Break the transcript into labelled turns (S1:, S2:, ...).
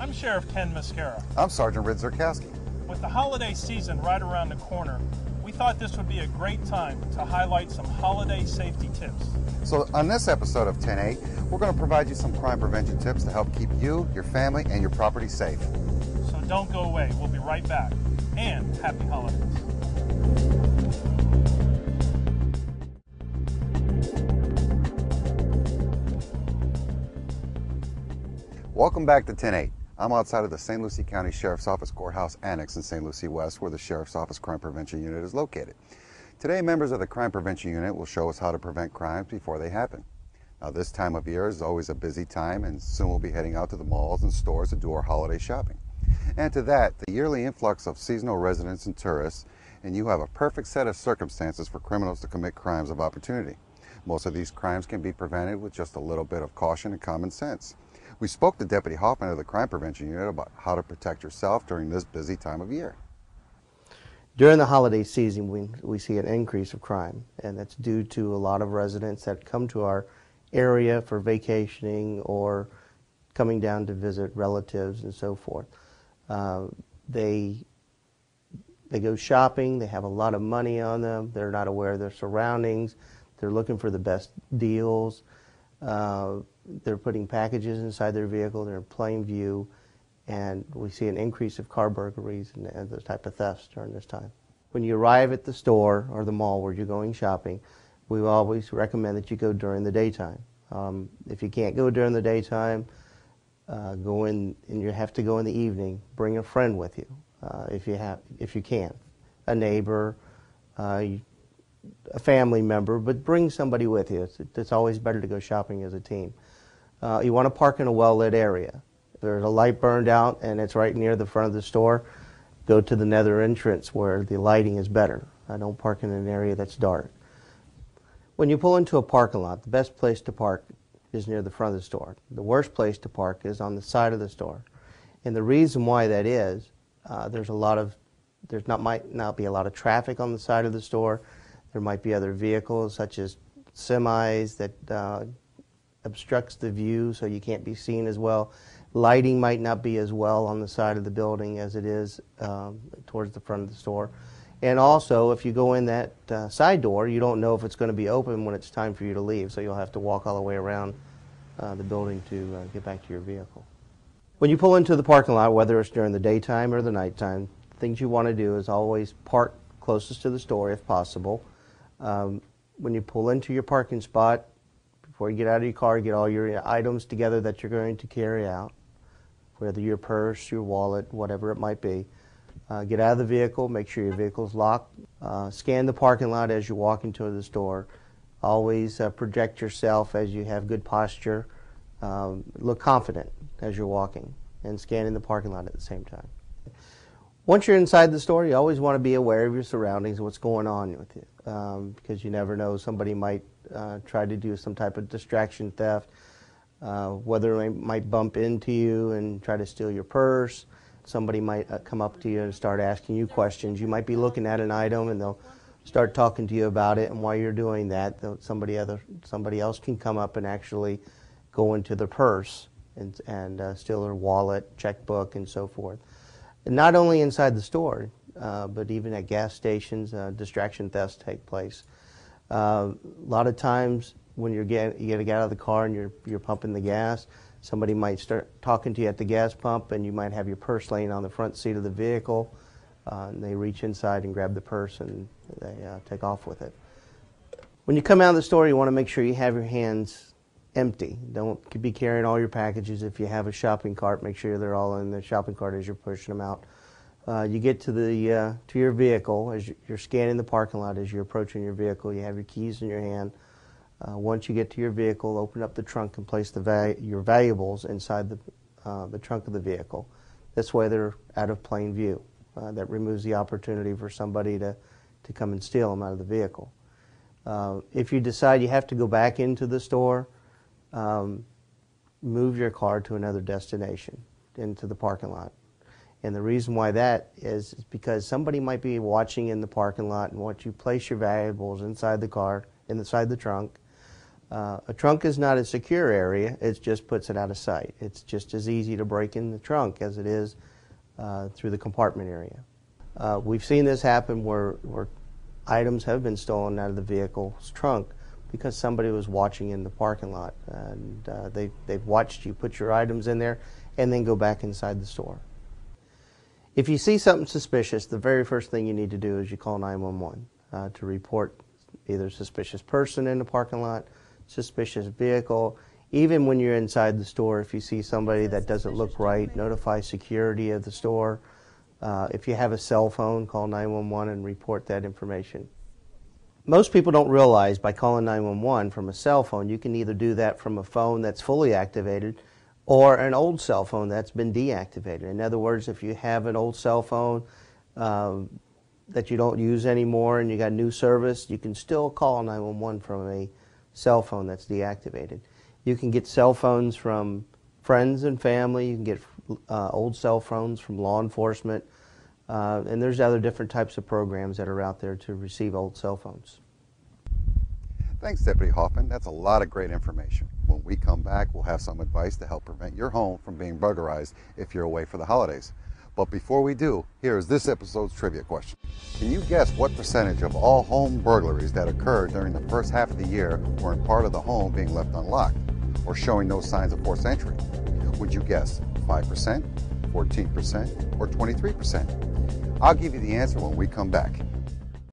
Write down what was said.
S1: I'm Sheriff Ken Mascara.
S2: I'm Sergeant Rid Zerkowski.
S1: With the holiday season right around the corner, we thought this would be a great time to highlight some holiday safety tips.
S2: So on this episode of 10-8, we're going to provide you some crime prevention tips to help keep you, your family, and your property safe.
S1: So don't go away. We'll be right back. And happy holidays.
S2: Welcome back to 10-8. I'm outside of the St. Lucie County Sheriff's Office Courthouse Annex in St. Lucie West, where the Sheriff's Office Crime Prevention Unit is located. Today, members of the Crime Prevention Unit will show us how to prevent crimes before they happen. Now, this time of year is always a busy time, and soon we'll be heading out to the malls and stores to do our holiday shopping. And to that, the yearly influx of seasonal residents and tourists, and you have a perfect set of circumstances for criminals to commit crimes of opportunity. Most of these crimes can be prevented with just a little bit of caution and common sense. We spoke to Deputy Hoffman of the Crime Prevention Unit about how to protect yourself during this busy time of year.
S3: During the holiday season, we see an increase of crime, and that's due to a lot of residents that come to our area for vacationing or coming down to visit relatives and so forth. They go shopping, they have a lot of money on them, they're not aware of their surroundings, they're looking for the best deals. They're putting packages inside their vehicle, they're in plain view, and we see an increase of car burglaries and those type of thefts during this time. When you arrive at the store or the mall where you're going shopping, we always recommend that you go during the daytime. If you can't go during the daytime, go in, and you have to go in the evening. Bring a friend with you, if you can, a neighbor, a family member, but bring somebody with you. It's always better to go shopping as a team. You want to park in a well-lit area. If there's a light burned out and it's right near the front of the store, go to the nether entrance where the lighting is better. Don't park in an area that's dark. When you pull into a parking lot, the best place to park is near the front of the store. The worst place to park is on the side of the store. And the reason why that is, might not be a lot of traffic on the side of the store. There might be other vehicles such as semis that obstructs the view so you can't be seen as well. Lighting might not be as well on the side of the building as it is towards the front of the store. And also, if you go in that side door, you don't know if it's going to be open when it's time for you to leave, so you'll have to walk all the way around the building to get back to your vehicle. When you pull into the parking lot, whether it's during the daytime or the nighttime, things you want to do is always park closest to the store if possible. When you pull into your parking spot, before you get out of your car, get all your items together that you're going to carry out, whether your purse, your wallet, whatever it might be. Get out of the vehicle, make sure your vehicle's locked. Scan the parking lot as you walk into the store. Always project yourself as you have good posture. Look confident as you're walking and scanning the parking lot at the same time. Once you're inside the store, you always want to be aware of your surroundings and what's going on with you, because you never know, somebody might try to do some type of distraction theft, whether they might bump into you and try to steal your purse. Somebody might come up to you and start asking you questions. You might be looking at an item and they'll start talking to you about it, and while you're doing that, somebody else can come up and actually go into the purse and steal their wallet, checkbook, and so forth. And not only inside the store, but even at gas stations, distraction thefts take place. A lot of times when you get out of the car and you're pumping the gas, somebody might start talking to you at the gas pump, and you might have your purse laying on the front seat of the vehicle, and they reach inside and grab the purse and they take off with it. When you come out of the store, you want to make sure you have your hands empty. Don't be carrying all your packages. If you have a shopping cart, make sure they're all in the shopping cart as you're pushing them out. You get to your vehicle as you're scanning the parking lot. As you're approaching your vehicle, you have your keys in your hand. Once you get to your vehicle, open up the trunk and place your valuables inside the trunk of the vehicle. This way they're out of plain view. That removes the opportunity for somebody to come and steal them out of the vehicle. If you decide you have to go back into the store, move your car to another destination, into the parking lot. And the reason why that is because somebody might be watching in the parking lot, and once you place your valuables inside the car, inside the trunk, A trunk is not a secure area, it just puts it out of sight. It's just as easy to break in the trunk as it is through the compartment area. We've seen this happen where items have been stolen out of the vehicle's trunk because somebody was watching in the parking lot, and they've watched you put your items in there and then go back inside the store. If you see something suspicious, the very first thing you need to do is you call 911 to report either suspicious person in the parking lot, suspicious vehicle. Even when you're inside the store, if you see somebody that doesn't look right, notify security of the store. If you have a cell phone, call 911 and report that information. Most people don't realize by calling 911 from a cell phone, you can either do that from a phone that's fully activated or an old cell phone that's been deactivated. In other words, if you have an old cell phone that you don't use anymore and you got new service, you can still call 911 from a cell phone that's deactivated. You can get cell phones from friends and family. You can get old cell phones from law enforcement. And there's other different types of programs that are out there to receive old cell phones.
S2: Thanks, Deputy Hoffman. That's a lot of great information. When we come back, we'll have some advice to help prevent your home from being burglarized if you're away for the holidays. But before we do, here is this episode's trivia question. Can you guess what percentage of all home burglaries that occurred during the first half of the year were in part of the home being left unlocked or showing no signs of forced entry? Would you guess 5%, 14%, or 23%? I'll give you the answer when we come back.